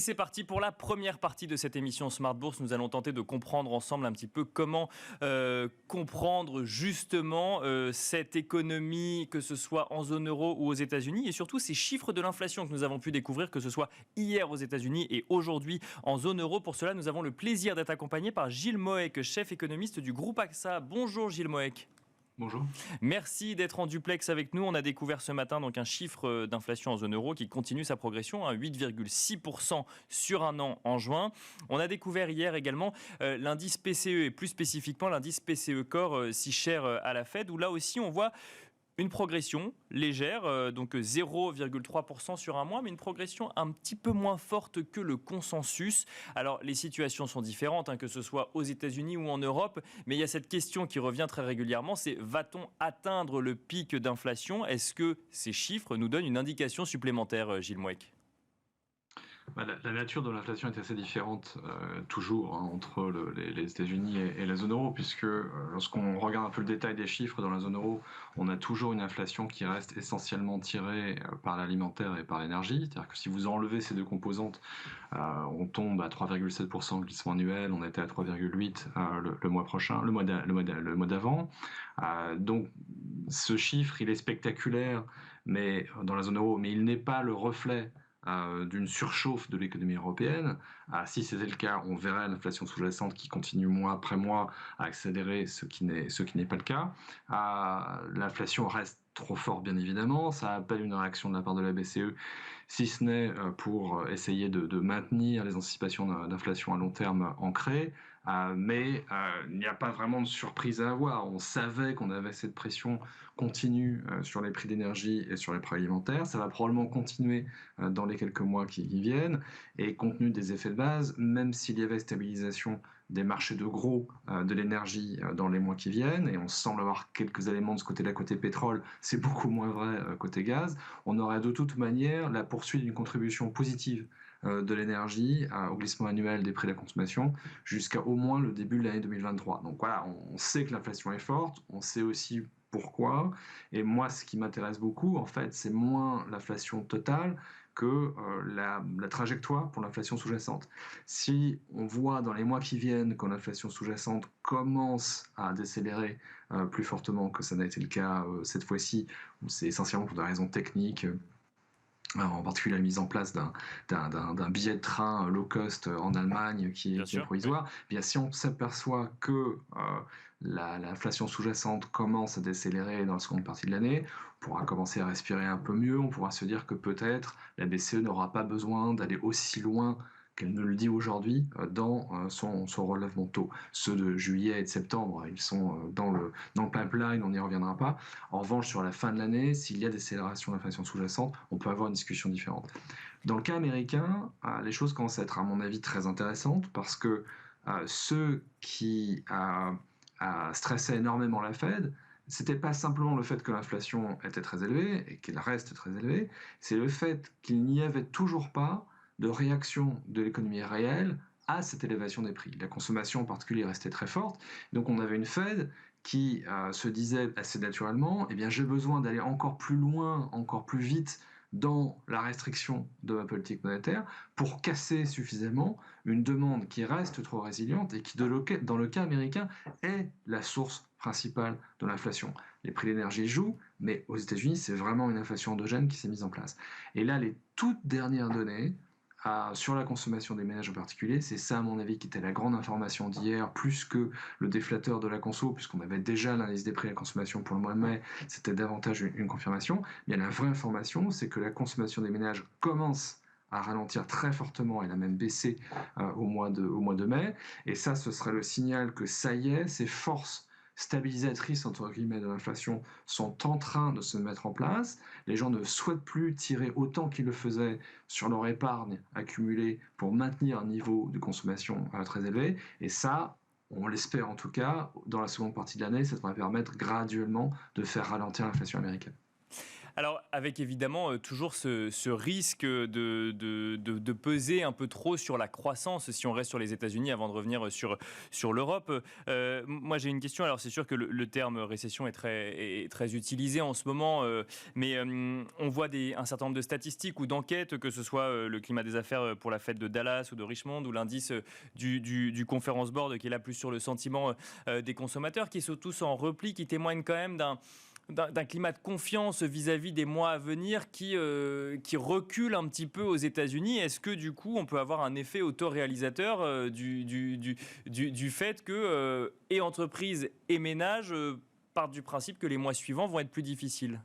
c'est parti pour la première partie de cette émission Smart Bourse. Nous allons tenter de comprendre ensemble un petit peu comment comprendre justement cette économie, que ce soit en zone euro ou aux États-Unis, et surtout ces chiffres de l'inflation que nous avons pu découvrir, que ce soit hier aux États-Unis et aujourd'hui en zone euro. Pour cela, nous avons le plaisir d'être accompagnés par Gilles Moec, chef économiste du groupe AXA. Bonjour Gilles Moec. Bonjour. Merci d'être en duplex avec nous. On a découvert ce matin donc un chiffre d'inflation en zone euro qui continue sa progression à 8,6% sur un an en juin. On a découvert hier également l'indice PCE et plus spécifiquement l'indice PCE Core si cher à la Fed, où là aussi on voit une progression légère, donc 0,3% sur un mois, mais une progression un petit peu moins forte que le consensus. Alors, les situations sont différentes, que ce soit aux États-Unis ou en Europe, mais il y a cette question qui revient très régulièrement, c'est va-t-on atteindre le pic d'inflation ? Est-ce que ces chiffres nous donnent une indication supplémentaire, Gilles Moec ? La nature de l'inflation est assez différente toujours entre les États-Unis et la zone euro, puisque lorsqu'on regarde un peu le détail des chiffres dans la zone euro, on a toujours une inflation qui reste essentiellement tirée par l'alimentaire et par l'énergie. C'est-à-dire que si vous enlevez ces deux composantes, on tombe à 3,7% de glissement annuel, on était à 3,8% le mois prochain, le mois d'avant. Donc ce chiffre, il est spectaculaire mais dans la zone euro, mais il n'est pas le reflet d'une surchauffe de l'économie européenne. Si c'était le cas, on verrait l'inflation sous-jacente qui continue mois après mois à accélérer, ce qui n'est pas le cas. L'inflation reste trop forte, bien évidemment. Ça appelle une réaction de la part de la BCE, si ce n'est pour essayer de maintenir les anticipations d'inflation à long terme ancrées. Mais il n'y a pas vraiment de surprise à avoir. On savait qu'on avait cette pression continue sur les prix d'énergie et sur les prix alimentaires. Ça va probablement continuer dans les quelques mois qui viennent. Et compte tenu des effets de base, même s'il y avait stabilisation des marchés de gros de l'énergie dans les mois qui viennent, et on semble avoir quelques éléments de ce côté-là, côté pétrole, c'est beaucoup moins vrai côté gaz, on aurait de toute manière la poursuite d'une contribution positive de l'énergie au glissement annuel des prix de la consommation jusqu'à au moins le début de l'année 2023. Donc voilà, on sait que l'inflation est forte, on sait aussi pourquoi, et moi ce qui m'intéresse beaucoup en fait c'est moins l'inflation totale que la trajectoire pour l'inflation sous-jacente. Si on voit dans les mois qui viennent que l'inflation sous-jacente commence à décélérer plus fortement que ça n'a été le cas cette fois-ci, où c'est essentiellement pour des raisons techniques, en particulier la mise en place d'un billet de train low cost en Allemagne qui est provisoire, oui. Bien, si on s'aperçoit que l'inflation sous-jacente commence à décélérer dans la seconde partie de l'année, on pourra commencer à respirer un peu mieux, on pourra se dire que peut-être la BCE n'aura pas besoin d'aller aussi loin qu'elle ne le dit aujourd'hui dans son relèvement de taux. Ceux de juillet et de septembre, ils sont dans le pipeline, on n'y reviendra pas. En revanche, sur la fin de l'année, s'il y a décélération de l'inflation sous-jacente, on peut avoir une discussion différente. Dans le cas américain, les choses commencent à être, à mon avis, très intéressantes parce que ceux qui stressaient énormément la Fed, c'était pas simplement le fait que l'inflation était très élevée et qu'elle reste très élevée, c'est le fait qu'il n'y avait toujours pas de réaction de l'économie réelle à cette élévation des prix. La consommation en particulier restait très forte, donc on avait une Fed qui se disait assez naturellement, eh bien j'ai besoin d'aller encore plus loin, encore plus vite dans la restriction de ma politique monétaire pour casser suffisamment une demande qui reste trop résiliente et qui, dans le cas américain, est la source principale de l'inflation. Les prix de l'énergie jouent, mais aux États-Unis, c'est vraiment une inflation endogène qui s'est mise en place. Et là, les toutes dernières données sur la consommation des ménages en particulier, c'est ça à mon avis qui était la grande information d'hier, plus que le déflateur de la conso, puisqu'on avait déjà l'indice des prix à la consommation pour le mois de mai, c'était davantage une confirmation. Mais la vraie information, c'est que la consommation des ménages commence à ralentir très fortement, elle a même baissé au mois de mai, et ça ce serait le signal que ça y est, ces forces stabilisatrices entre guillemets de l'inflation sont en train de se mettre en place. Les gens ne souhaitent plus tirer autant qu'ils le faisaient sur leur épargne accumulée pour maintenir un niveau de consommation très élevé. Et ça, on l'espère en tout cas, dans la seconde partie de l'année, ça devrait permettre graduellement de faire ralentir l'inflation américaine. Alors, avec évidemment toujours ce risque de peser un peu trop sur la croissance, si on reste sur les États-Unis, avant de revenir sur l'Europe. Moi, j'ai une question. Alors, c'est sûr que le terme récession est très utilisé en ce moment, mais on voit un certain nombre de statistiques ou d'enquêtes, que ce soit le climat des affaires pour la fête de Dallas ou de Richmond, ou l'indice du Conference Board, qui est là plus sur le sentiment des consommateurs, qui sont tous en repli, qui témoignent quand même d'un climat de confiance vis-à-vis des mois à venir qui recule un petit peu aux États-Unis. Est-ce que du coup on peut avoir un effet autoréalisateur du fait que et entreprises et ménages partent du principe que les mois suivants vont être plus difficiles?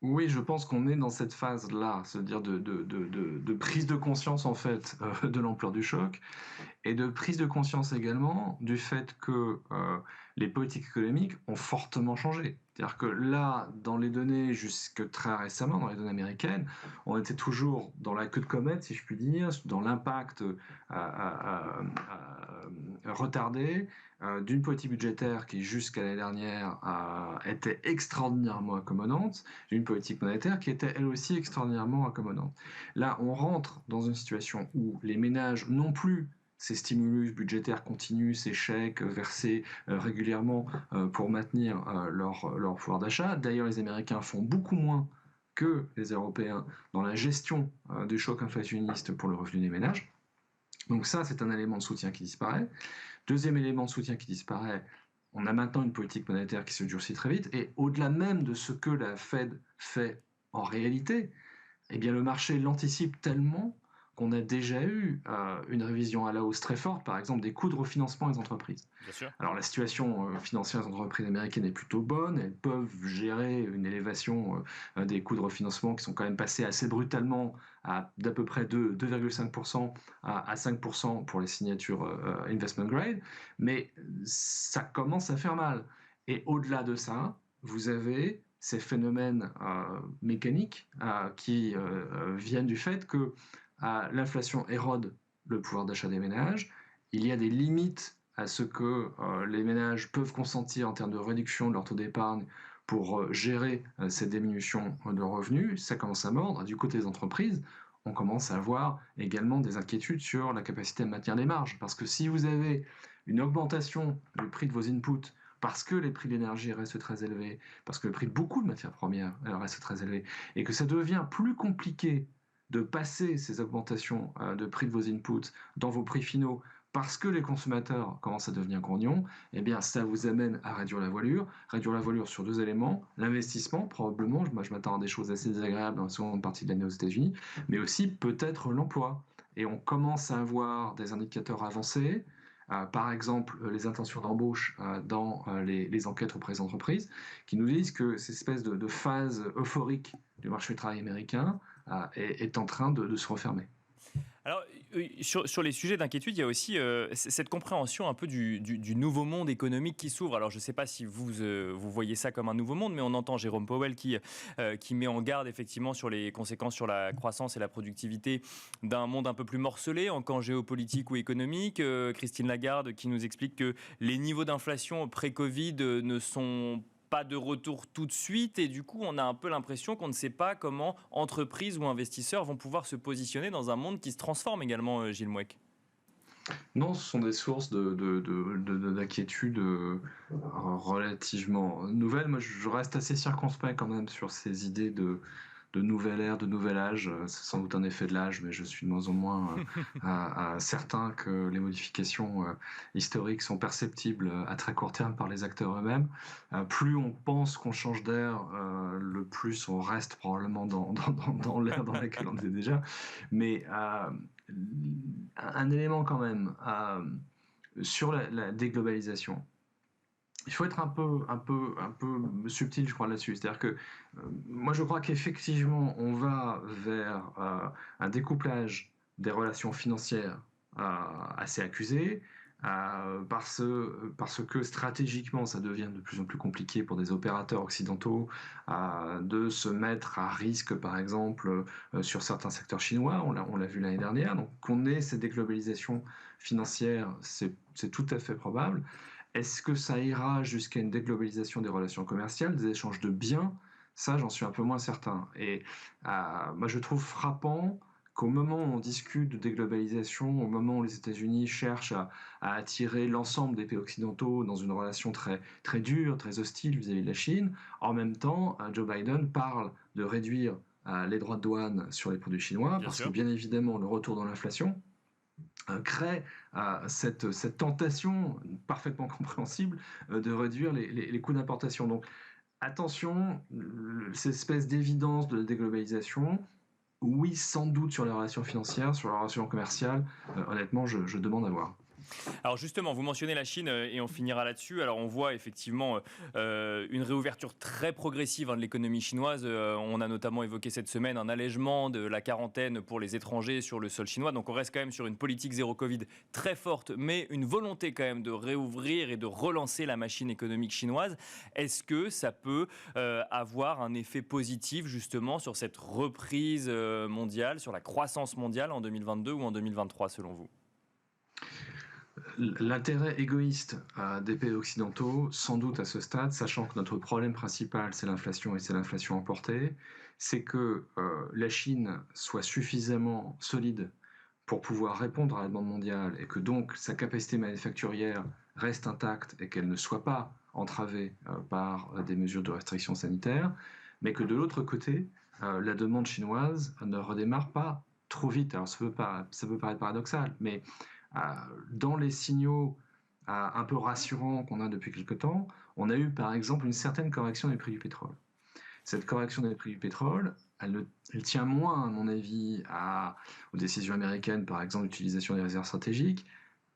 Oui, je pense qu'on est dans cette phase-là, c'est-à-dire de prise de conscience en fait de l'ampleur du choc et de prise de conscience également du fait que les politiques économiques ont fortement changé. C'est-à-dire que là, dans les données jusque très récemment, dans les données américaines, on était toujours dans la queue de comète, si je puis dire, dans l'impact retardé d'une politique budgétaire qui, jusqu'à l'année dernière, était extraordinairement accommodante, d'une politique monétaire qui était elle aussi extraordinairement accommodante. Là, on rentre dans une situation où les ménages non plus ces stimulus budgétaires continus, ces chèques versés régulièrement pour maintenir leur pouvoir d'achat. D'ailleurs, les Américains font beaucoup moins que les Européens dans la gestion du choc inflationniste pour le revenu des ménages. Donc ça, c'est un élément de soutien qui disparaît. Deuxième élément de soutien qui disparaît, on a maintenant une politique monétaire qui se durcit très vite, et au-delà même de ce que la Fed fait en réalité, eh bien le marché l'anticipe tellement qu'on a déjà eu une révision à la hausse très forte, par exemple des coûts de refinancement des entreprises. Bien sûr. Alors la situation financière des entreprises américaines est plutôt bonne, elles peuvent gérer une élévation des coûts de refinancement qui sont quand même passés assez brutalement d'à peu près 2,5% à 5% pour les signatures investment grade, mais ça commence à faire mal. Et au-delà de ça, vous avez ces phénomènes mécaniques qui viennent du fait que l'inflation érode le pouvoir d'achat des ménages, il y a des limites à ce que les ménages peuvent consentir en termes de réduction de leur taux d'épargne pour gérer cette diminution de revenus, ça commence à mordre. Du côté des entreprises, on commence à avoir également des inquiétudes sur la capacité à maintenir les marges. Parce que si vous avez une augmentation du prix de vos inputs, parce que les prix de l'énergie restent très élevés, parce que le prix de beaucoup de matières premières reste très élevé, et que ça devient plus compliqué de passer ces augmentations de prix de vos inputs dans vos prix finaux parce que les consommateurs commencent à devenir grognons, eh bien ça vous amène à réduire la voilure sur deux éléments, l'investissement probablement, moi je m'attends à des choses assez désagréables dans la seconde partie de l'année aux États-Unis, mais aussi peut-être l'emploi. Et on commence à avoir des indicateurs avancés, par exemple les intentions d'embauche dans les enquêtes auprès des entreprises, qui nous disent que cette espèce de phase euphorique du marché du travail américain est en train de se refermer. Alors, sur les sujets d'inquiétude, il y a aussi cette compréhension un peu du nouveau monde économique qui s'ouvre. Alors, je ne sais pas si vous voyez ça comme un nouveau monde, mais on entend Jérôme Powell qui met en garde effectivement sur les conséquences sur la croissance et la productivité d'un monde un peu plus morcelé en camp géopolitique ou économique. Christine Lagarde qui nous explique que les niveaux d'inflation pré-Covid ne sont pas de retour tout de suite, et du coup on a un peu l'impression qu'on ne sait pas comment entreprises ou investisseurs vont pouvoir se positionner dans un monde qui se transforme également, Gilles Mouek. Non, ce sont des sources d'inquiétude relativement nouvelles. Moi, je reste assez circonspect quand même sur ces idées de nouvelle ère, de nouvel âge. C'est sans doute un effet de l'âge, mais je suis de moins en moins certain que les modifications historiques sont perceptibles à très court terme par les acteurs eux-mêmes. Plus on pense qu'on change d'air, le plus on reste probablement dans l'ère dans laquelle on est déjà. Mais un élément quand même sur la déglobalisation. Il faut être un peu subtil, je crois, là-dessus. C'est-à-dire que moi, je crois qu'effectivement, on va vers un découplage des relations financières assez accusé, parce que stratégiquement, ça devient de plus en plus compliqué pour des opérateurs occidentaux de se mettre à risque, par exemple, sur certains secteurs chinois. On l'a vu l'année dernière. Donc, qu'on ait cette déglobalisation financière, c'est tout à fait probable. Est-ce que ça ira jusqu'à une déglobalisation des relations commerciales, des échanges de biens? Ça, j'en suis un peu moins certain. Et moi, je trouve frappant qu'au moment où on discute de déglobalisation, au moment où les États-Unis cherchent à attirer l'ensemble des pays occidentaux dans une relation très, très dure, très hostile vis-à-vis de la Chine, en même temps, Joe Biden parle de réduire les droits de douane sur les produits chinois, Bien parce que sûr. bien évidemment, le retour dans l'inflation crée cette tentation parfaitement compréhensible de réduire les coûts d'importation. Donc attention, cette espèce d'évidence de la déglobalisation, oui, sans doute sur les relations financières, sur les relations commerciales, honnêtement, je demande à voir. Alors justement, vous mentionnez la Chine et on finira là-dessus. Alors on voit effectivement une réouverture très progressive de l'économie chinoise. On a notamment évoqué cette semaine un allègement de la quarantaine pour les étrangers sur le sol chinois. Donc on reste quand même sur une politique zéro Covid très forte, mais une volonté quand même de réouvrir et de relancer la machine économique chinoise. Est-ce que ça peut avoir un effet positif justement sur cette reprise mondiale, sur la croissance mondiale en 2022 ou en 2023 selon vous? L'intérêt égoïste des pays occidentaux, sans doute à ce stade, sachant que notre problème principal, c'est l'inflation et c'est l'inflation importée, c'est que la Chine soit suffisamment solide pour pouvoir répondre à la demande mondiale et que donc sa capacité manufacturière reste intacte et qu'elle ne soit pas entravée par des mesures de restriction sanitaire, mais que de l'autre côté, la demande chinoise ne redémarre pas trop vite. Alors ça peut paraître paradoxal, mais euh, dans les signaux un peu rassurants qu'on a depuis quelque temps, on a eu par exemple une certaine correction des prix du pétrole. Cette correction des prix du pétrole, elle tient moins, à mon avis, aux décisions américaines, par exemple, l'utilisation des réserves stratégiques,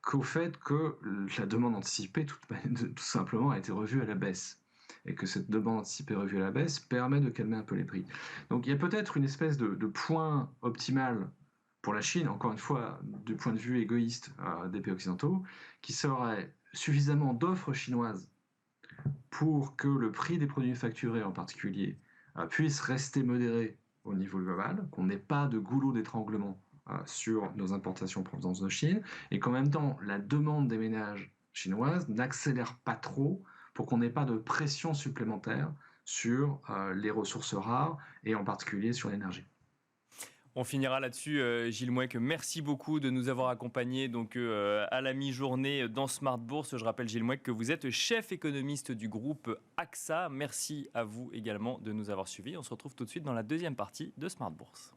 qu'au fait que la demande anticipée, tout simplement, a été revue à la baisse. Et que cette demande anticipée revue à la baisse permet de calmer un peu les prix. Donc il y a peut-être une espèce de point optimal pour la Chine, encore une fois, du point de vue égoïste des pays occidentaux, qui serait suffisamment d'offres chinoises pour que le prix des produits facturés en particulier puisse rester modéré au niveau global, qu'on n'ait pas de goulot d'étranglement sur nos importations en provenance de Chine, et qu'en même temps, la demande des ménages chinoises n'accélère pas trop pour qu'on n'ait pas de pression supplémentaire sur les ressources rares, et en particulier sur l'énergie. On finira là-dessus, Gilles Mouek. Merci beaucoup de nous avoir accompagnés donc, à la mi-journée dans Smart Bourse. Je rappelle, Gilles Mouek, que vous êtes chef économiste du groupe AXA. Merci à vous également de nous avoir suivis. On se retrouve tout de suite dans la deuxième partie de Smart Bourse.